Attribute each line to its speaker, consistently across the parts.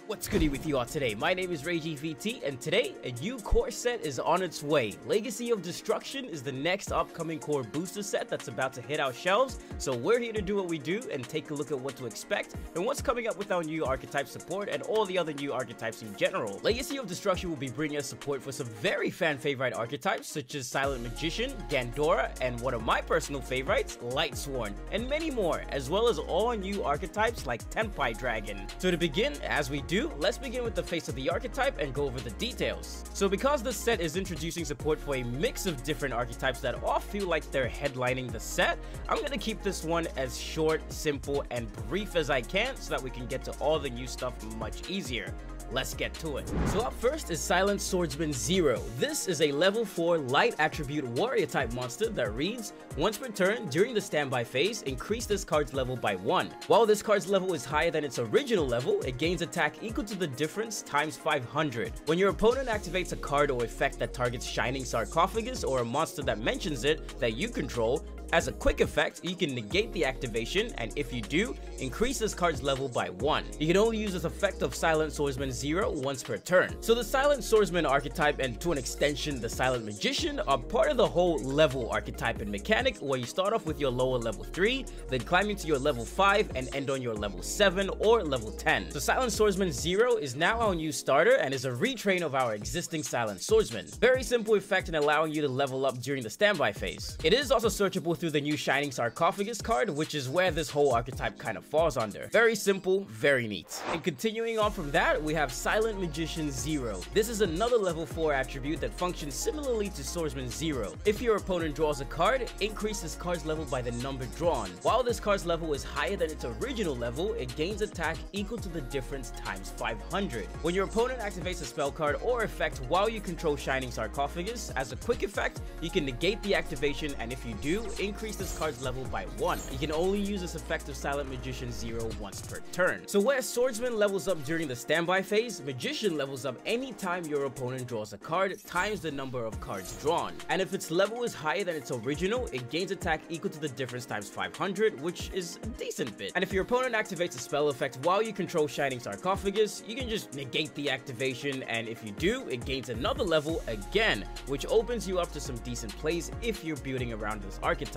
Speaker 1: What's goody with you all today? My name is RayGVT, and today a new core set is on its way. Legacy of Destruction is the next upcoming core booster set that's about to hit our shelves, so we're here to do what we do and take a look at what to expect and what's coming up with our new archetype support and all the other new archetypes in general. Legacy of Destruction will be bringing us support for some very fan favorite archetypes such as Silent Magician, Gandora, and one of my personal favorites, Lightsworn, and many more, as well as all new archetypes like Tenpai Dragon. So to begin, as we do, let's begin with the face of the archetype and go over the details. So because this set is introducing support for a mix of different archetypes that all feel like they're headlining the set, I'm gonna keep this one as short, simple, and brief as I can so that we can get to all the new stuff much easier. Let's get to it. So up first is Silent Swordsman 0. This is a level 4 light attribute warrior type monster that reads, once per turn during the standby phase, increase this card's level by 1. While this card's level is higher than its original level, it gains attack equal to the difference times 500. When your opponent activates a card or effect that targets Shining Sarcophagus or a monster that mentions it that you control, as a quick effect, you can negate the activation, and if you do, increase this card's level by 1. You can only use this effect of Silent Swordsman 0 once per turn. So the Silent Swordsman archetype, and to an extension the Silent Magician, are part of the whole level archetype and mechanic where you start off with your lower level 3, then climb into your level 5 and end on your level 7 or level 10. So Silent Swordsman 0 is now our new starter and is a retrain of our existing Silent Swordsman. Very simple effect in allowing you to level up during the standby phase. It is also searchable through the new Shining Sarcophagus card, which is where this whole archetype kind of falls under. Very simple, very neat. And continuing on from that, we have Silent Magician 0. This is another level 4 attribute that functions similarly to Swordsman 0. If your opponent draws a card, increase this card's level by the number drawn. While this card's level is higher than its original level, it gains attack equal to the difference times 500. When your opponent activates a spell card or effect while you control Shining Sarcophagus, as a quick effect, you can negate the activation, and if you do, increase this card's level by 1. You can only use this effect of Silent Magician 0 once per turn. So where Swordsman levels up during the standby phase, Magician levels up anytime your opponent draws a card times the number of cards drawn. And if its level is higher than its original, it gains attack equal to the difference times 500, which is a decent bit. And if your opponent activates a spell effect while you control Shining Sarcophagus, you can just negate the activation, and if you do, it gains another level again, which opens you up to some decent plays if you're building around this archetype.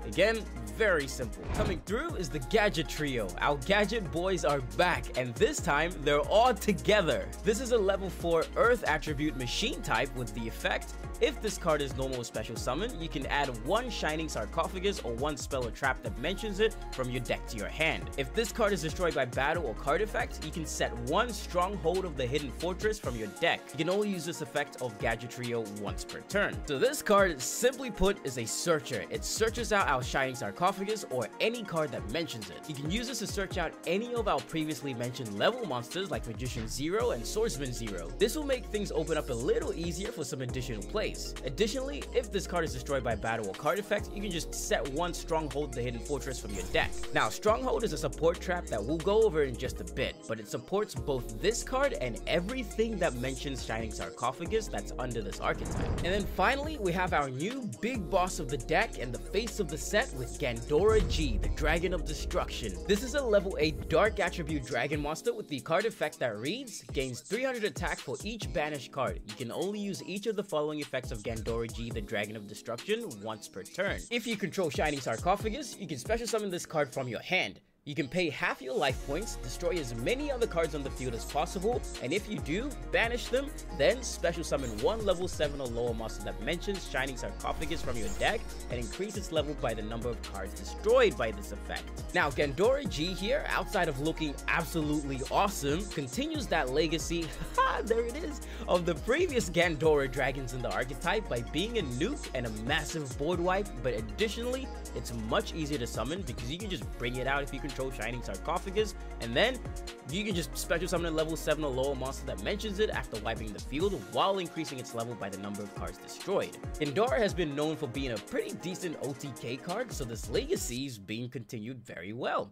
Speaker 1: Again, very simple. Coming through is the Gadget Trio. Our Gadget boys are back, and this time they're all together. This is a level 4 Earth attribute machine type with the effect, if this card is normal or special summon, you can add 1 Shining Sarcophagus or 1 spell or trap that mentions it from your deck to your hand. If this card is destroyed by battle or card effect, you can set 1 Stronghold of the Hidden Fortress from your deck. You can only use this effect of Gadget Trio once per turn. So this card, simply put, is a searcher. It searches out our Shining Sarcophagus or any card that mentions it. You can use this to search out any of our previously mentioned level monsters like Magician 0 and Swordsman 0. This will make things open up a little easier for some additional plays. Additionally, if this card is destroyed by battle or card effect, you can just set 1 Stronghold the Hidden Fortress from your deck. Now, Stronghold is a support trap that we'll go over in just a bit, but it supports both this card and everything that mentions Shining Sarcophagus that's under this archetype. And then finally, we have our new big boss of the deck and the face of the set with Gandora G, the Dragon of Destruction. This is a level 8 dark attribute dragon monster with the card effect that reads, gains 300 attack for each banished card. You can only use each of the following effects of Gandora G, the Dragon of Destruction, once per turn. If you control Shining Sarcophagus, you can special summon this card from your hand. You can pay half your life points, destroy as many other cards on the field as possible, and if you do, banish them, then special summon 1 level 7 or lower monster that mentions Shining Sarcophagus from your deck and increase its level by the number of cards destroyed by this effect. Now, Gandora G here, outside of looking absolutely awesome, continues that legacy, there it is, of the previous Gandora dragons in the archetype by being a nuke and a massive board wipe, but additionally, it's much easier to summon because you can just bring it out if you control Shining Sarcophagus, and then you can just special summon a level 7 or lower monster that mentions it after wiping the field while increasing its level by the number of cards destroyed. Gandora has been known for being a pretty decent OTK card, so this legacy is being continued very well.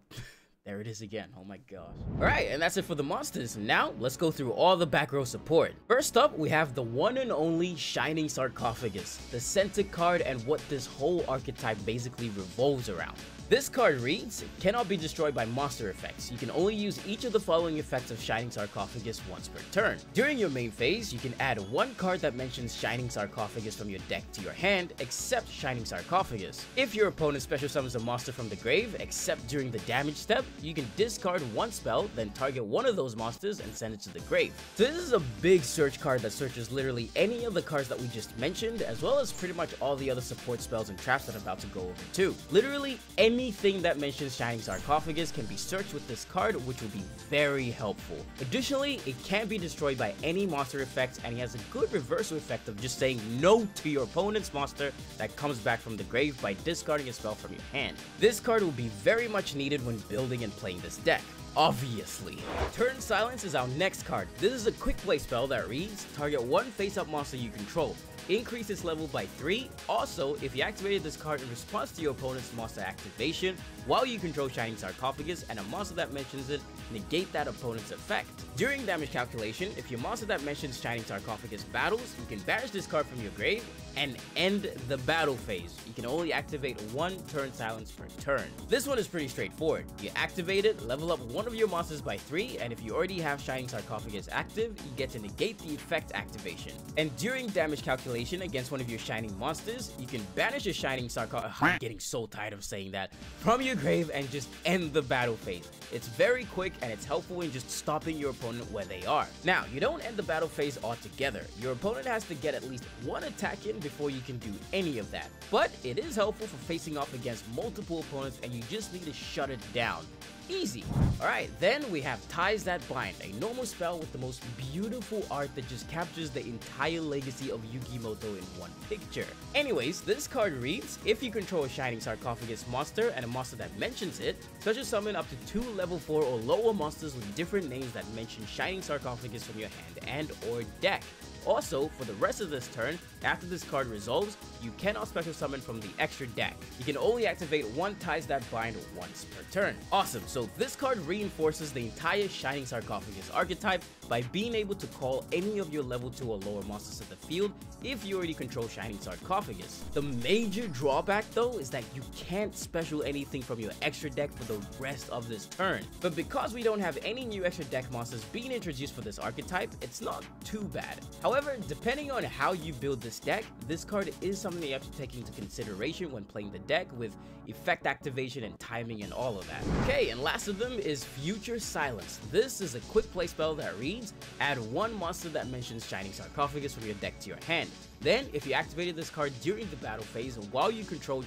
Speaker 1: There it is again, oh my gosh. Alright, and that's it for the monsters. Now, let's go through all the back row support. First up, we have the one and only Shining Sarcophagus, the center card and what this whole archetype basically revolves around. This card reads, cannot be destroyed by monster effects. You can only use each of the following effects of Shining Sarcophagus once per turn. During your main phase, you can add one card that mentions Shining Sarcophagus from your deck to your hand, except Shining Sarcophagus. If your opponent special summons a monster from the grave, except during the damage step, you can discard one spell, then target one of those monsters and send it to the grave. So this is a big search card that searches literally any of the cards that we just mentioned, as well as pretty much all the other support spells and traps that I'm about to go over too. Literally anything that mentions Shining Sarcophagus can be searched with this card, which will be very helpful. Additionally, it can't be destroyed by any monster effects, and he has a good reversal effect of just saying no to your opponent's monster that comes back from the grave by discarding a spell from your hand. This card will be very much needed when building and playing this deck. Obviously. Turn Silence is our next card. This is a quick play spell that reads, target one face-up monster you control. Increase its level by 3. Also, if you activated this card in response to your opponent's monster activation while you control Shining Sarcophagus and a monster that mentions it, negate that opponent's effect. During damage calculation, if your monster that mentions Shining Sarcophagus battles, you can banish this card from your grave and end the battle phase. You can only activate one Turn Silence per turn. This one is pretty straightforward. You activate it, level up one of your monsters by 3, and if you already have Shining Sarcophagus active, you get to negate the effect activation. And during damage calculation against one of your Shining monsters, you can banish a Shining Sarcophagus, I'm getting so tired of saying that, from your grave and just end the battle phase. It's very quick and it's helpful in just stopping your opponent where they are. Now, you don't end the battle phase altogether. Your opponent has to get at least one attack in before you can do any of that. But it is helpful for facing off against multiple opponents and you just need to shut it down. Easy. Alright, then we have Ties That Bind, a normal spell with the most beautiful art that just captures the entire legacy of Yugi Muto in one picture. Anyways, this card reads, if you control a Shining Sarcophagus monster and a monster that mentions it, special summon up to 2 level 4 or lower monsters with different names that mention Shining Sarcophagus from your hand and or deck. Also, for the rest of this turn, after this card resolves, you cannot special summon from the extra deck. You can only activate one Ties That Bind once per turn. Awesome, so this card reinforces the entire Shining Sarcophagus archetype by being able to call any of your level 2 or lower monsters to the field if you already control Shining Sarcophagus. The major drawback though is that you can't special anything from your extra deck for the rest of this turn. But because we don't have any new extra deck monsters being introduced for this archetype, it's not too bad. However, depending on how you build this deck, this card is something you have to take into consideration when playing the deck with effect activation and timing and all of that. Okay, and last of them is Future Silence. This is a quick play spell that reads, add one monster that mentions Shining Sarcophagus from your deck to your hand. Then, if you activated this card during the battle phase while you control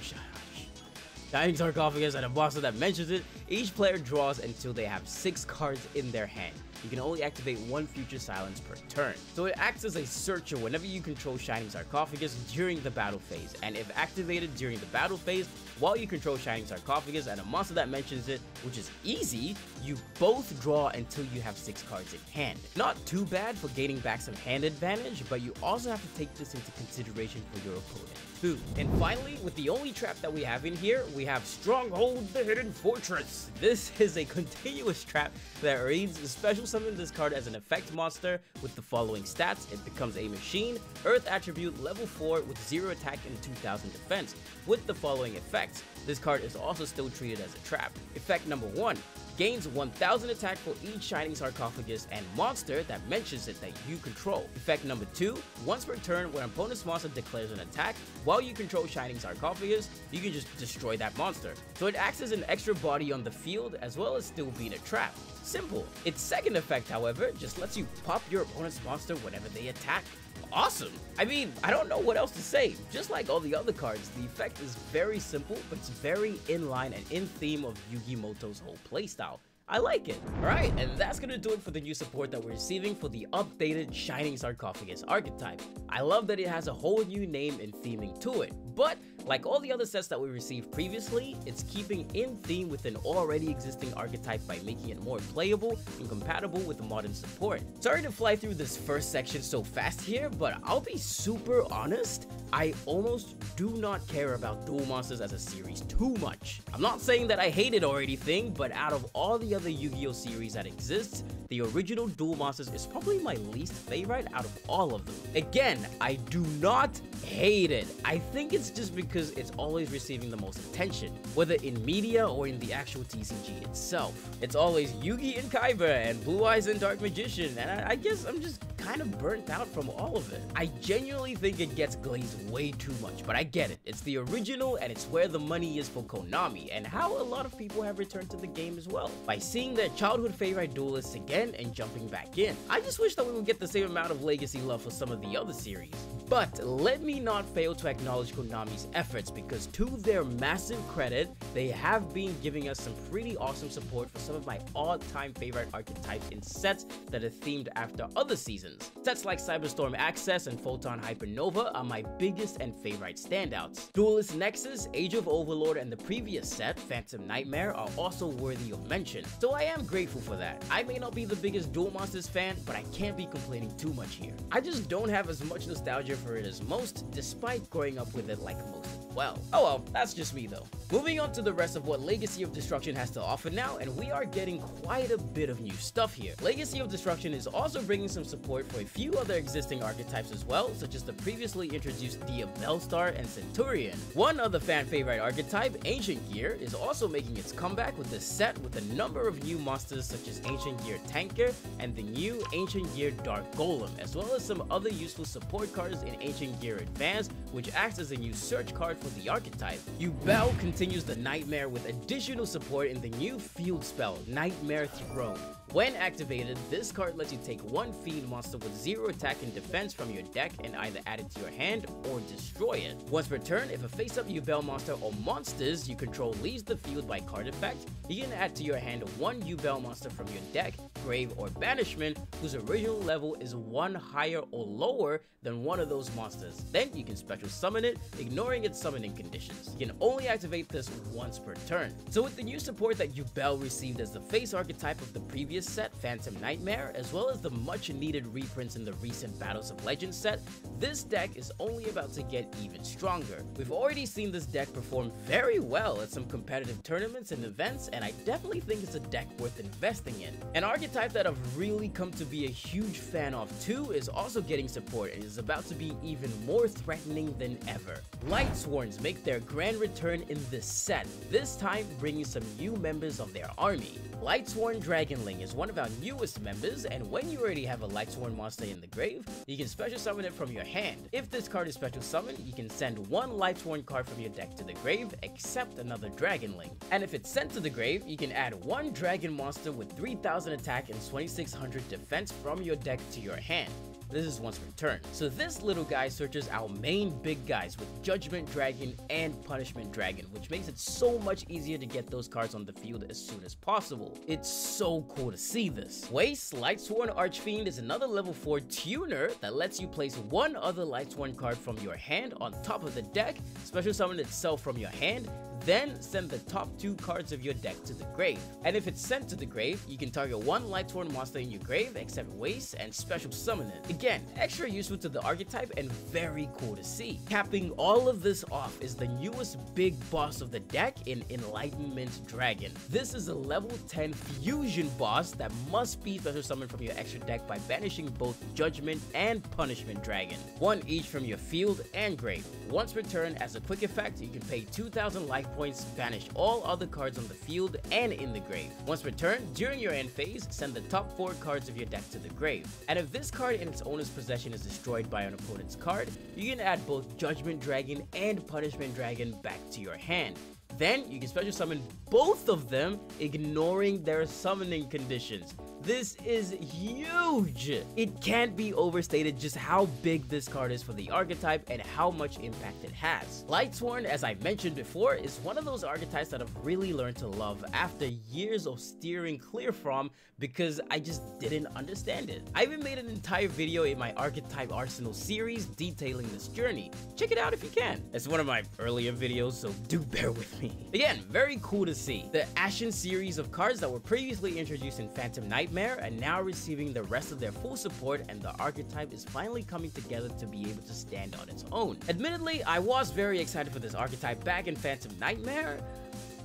Speaker 1: Shining Sarcophagus and a monster that mentions it, each player draws until they have 6 cards in their hand. You can only activate one Future Silence per turn. So it acts as a searcher whenever you control Shining Sarcophagus during the battle phase, and if activated during the battle phase while you control Shining Sarcophagus and a monster that mentions it, which is easy, you both draw until you have 6 cards in hand. Not too bad for gaining back some hand advantage, but you also have to take this into consideration for your opponent too. And finally, with the only trap that we have in here, we have Stronghold the Hidden Fortress. This is a continuous trap that reads, special summon this card as an effect monster with the following stats. It becomes a machine, earth attribute, level 4 with 0 attack and 2000 defense with the following effects. This card is also still treated as a trap. Effect number 1, gains 1000 attack for each Shining Sarcophagus and monster that mentions it that you control. Effect number 2, once per turn when an opponent's monster declares an attack while you control Shining Sarcophagus, you can just destroy that monster. So it acts as an extra body on the field as well as still being a trap. Simple. Its second effect, however, just lets you pop your opponent's monster whenever they attack. Awesome. I mean, I don't know what else to say. Just like all the other cards, the effect is very simple, but it's very in line and in theme of Yugi Muto's whole playstyle. I like it. Alright, and that's gonna do it for the new support that we're receiving for the updated Shining Sarcophagus archetype. I love that it has a whole new name and theming to it, but like all the other sets that we received previously, it's keeping in theme with an already existing archetype by making it more playable and compatible with the modern support. Sorry to fly through this first section so fast here, but I'll be super honest, I almost do not care about Duel Monsters as a series too much. I'm not saying that I hate it or anything, but out of all the other Yu-Gi-Oh series that exists, the original Duel Monsters is probably my least favorite out of all of them. Again, I do not hate it. I think it's just because because it's always receiving the most attention, whether in media or in the actual TCG itself. It's always Yugi and Kaiba and Blue Eyes and Dark Magician, and I guess I'm just kind of burnt out from all of it. I genuinely think it gets glazed way too much, but I get it. It's the original and it's where the money is for Konami, and how a lot of people have returned to the game as well, by seeing their childhood favorite duelists again and jumping back in. I just wish that we would get the same amount of legacy love for some of the other series. But let me not fail to acknowledge Konami's efforts, because to their massive credit, they have been giving us some pretty awesome support for some of my all-time favorite archetypes in sets that are themed after other seasons. Sets like Cyberstorm Access and Photon Hypernova are my biggest and favorite standouts. Duelist Nexus, Age of Overlord, and the previous set, Phantom Nightmare, are also worthy of mention, so I am grateful for that. I may not be the biggest Duel Monsters fan, but I can't be complaining too much here. I just don't have as much nostalgia for it as most, despite growing up with it like most as well. Oh well, that's just me though. Moving on to the rest of what Legacy of Destruction has to offer now, and we are getting quite a bit of new stuff here. Legacy of Destruction is also bringing some support for a few other existing archetypes as well, such as the previously introduced Dia Bellstar and Centurion. One other fan favorite archetype, Ancient Gear, is also making its comeback with this set with a number of new monsters such as Ancient Gear Tanker and the new Ancient Gear Dark Golem, as well as some other useful support cards in Ancient Gear Advance, which acts as a new search card for the archetype. YuGiOh continues the Nightmare with additional support in the new field spell, Nightmare Throne. When activated, this card lets you take one fiend monster with 0 attack and defense from your deck and either add it to your hand or destroy it. Once per turn, if a face-up Yubel monster or monsters you control leaves the field by card effect, you can add to your hand one Yubel monster from your deck, grave, or banishment whose original level is 1 higher or lower than one of those monsters. Then you can special summon it, ignoring its summoning conditions. You can only activate this once per turn. So with the new support that Yubel received as the face archetype of the previous set, Phantom Nightmare, as well as the much needed reprints in the recent Battles of Legends set, this deck is only about to get even stronger. We've already seen this deck perform very well at some competitive tournaments and events, and I definitely think it's a deck worth investing in. An archetype that I've really come to be a huge fan of too is also getting support and is about to be even more threatening than ever. Lightsworns make their grand return in this set, this time bringing some new members of their army. Lightsworn Dragonling is one of our newest members, and when you already have a Lightsworn monster in the grave, you can special summon it from your hand. If this card is special summoned, you can send one Lightsworn card from your deck to the grave, except another Dragonling. And if it's sent to the grave, you can add one dragon monster with 3000 attack and 2600 defense from your deck to your hand. This is once per turn. So this little guy searches our main big guys with Judgment Dragon and Punishment Dragon, which makes it so much easier to get those cards on the field as soon as possible. It's so cool to see this. Waste Lightsworn Archfiend is another level 4 tuner that lets you place one other Lightsworn card from your hand on top of the deck, special summon itself from your hand, then send the top 2 cards of your deck to the grave. And if it's sent to the grave, you can target one Lightsworn monster in your grave except waste and special summon it. Again, extra useful to the archetype and very cool to see. Capping all of this off is the newest big boss of the deck in Enlightenment Dragon. This is a level 10 fusion boss that must be special summoned from your extra deck by banishing both Judgment and Punishment Dragon, one each from your field and grave. Once per turn, as a quick effect, you can pay 2000 life points, banish all other cards on the field and in the grave. Once per turn, during your end phase, send the top 4 cards of your deck to the grave. And if this card in its owner's possession is destroyed by an opponent's card, you can add both Judgment Dragon and Punishment Dragon back to your hand. Then you can special summon both of them, ignoring their summoning conditions. This is huge! It can't be overstated just how big this card is for the archetype and how much impact it has. Lightsworn, as I mentioned before, is one of those archetypes that I've really learned to love after years of steering clear from because I just didn't understand it. I even made an entire video in my Archetype Arsenal series detailing this journey. Check it out if you can. It's one of my earlier videos, so do bear with me. Again, very cool to see. The Ashen series of cards that were previously introduced in Phantom Nightmare are now receiving the rest of their full support, and the archetype is finally coming together to be able to stand on its own. Admittedly, I was very excited for this archetype back in Phantom Nightmare,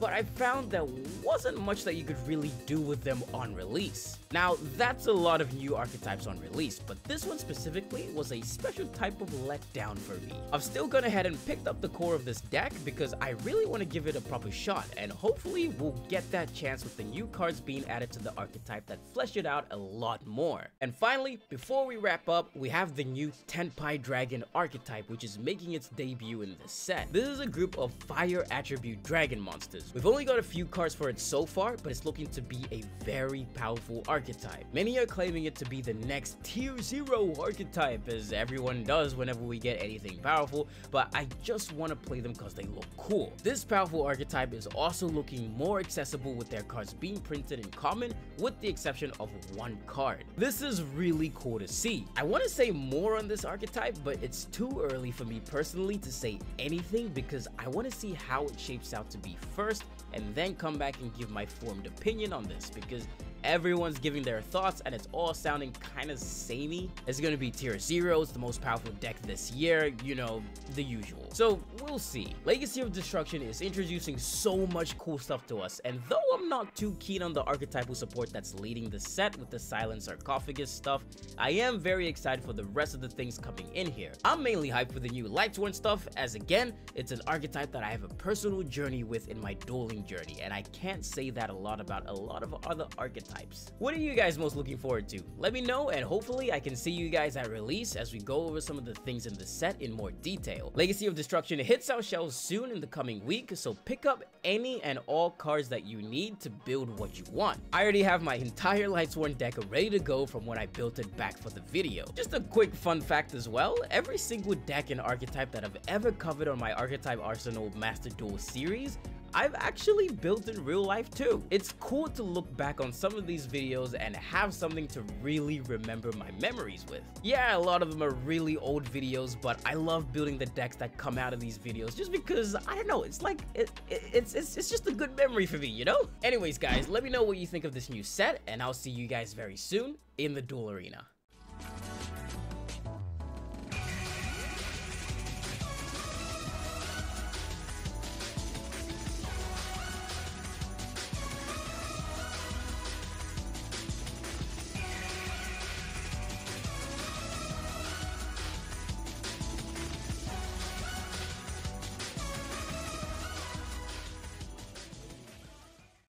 Speaker 1: but I found there wasn't much that you could really do with them on release. Now, that's a lot of new archetypes on release, but this one specifically was a special type of letdown for me. I've still gone ahead and picked up the core of this deck because I really want to give it a proper shot, and hopefully we'll get that chance with the new cards being added to the archetype that flesh it out a lot more. And finally, before we wrap up, we have the new Tenpai Dragon archetype, which is making its debut in this set. This is a group of fire attribute dragon monsters. We've only got a few cards for it so far, but it's looking to be a very powerful archetype. Many are claiming it to be the next tier 0 archetype, as everyone does whenever we get anything powerful, but I just want to play them because they look cool. This powerful archetype is also looking more accessible with their cards being printed in common, with the exception of one card. This is really cool to see. I want to say more on this archetype, but it's too early for me personally to say anything because I want to see how it shapes out to be first, and then come back and give my formed opinion on this, because everyone's giving their thoughts and it's all sounding kind of samey. It's gonna be tier 0, it's the most powerful deck this year, you know, the usual. So we'll see. Legacy of Destruction is introducing so much cool stuff to us, and though I'm not too keen on the archetypal support that's leading the set with the Silent Sarcophagus stuff, I am very excited for the rest of the things coming in here. I'm mainly hyped for the new Lightsworn stuff, as again, it's an archetype that I have a personal journey with in my dueling journey, and I can't say that a lot about a lot of other archetypes. What are you guys most looking forward to? Let me know, and hopefully I can see you guys at release as we go over some of the things in the set in more detail. Legacy of Destruction hits our shelves soon in the coming week, so pick up any and all cards that you need to build what you want. I already have my entire Lightsworn deck ready to go from when I built it back for the video. Just a quick fun fact as well, every single deck and archetype that I've ever covered on my Archetype Arsenal Master Duel series, I've actually built in real life too. It's cool to look back on some of these videos and have something to really remember my memories with. Yeah, a lot of them are really old videos, but I love building the decks that come out of these videos just because, I don't know, it's like, it's just a good memory for me, you know? Anyways guys, let me know what you think of this new set, and I'll see you guys very soon in the duel arena.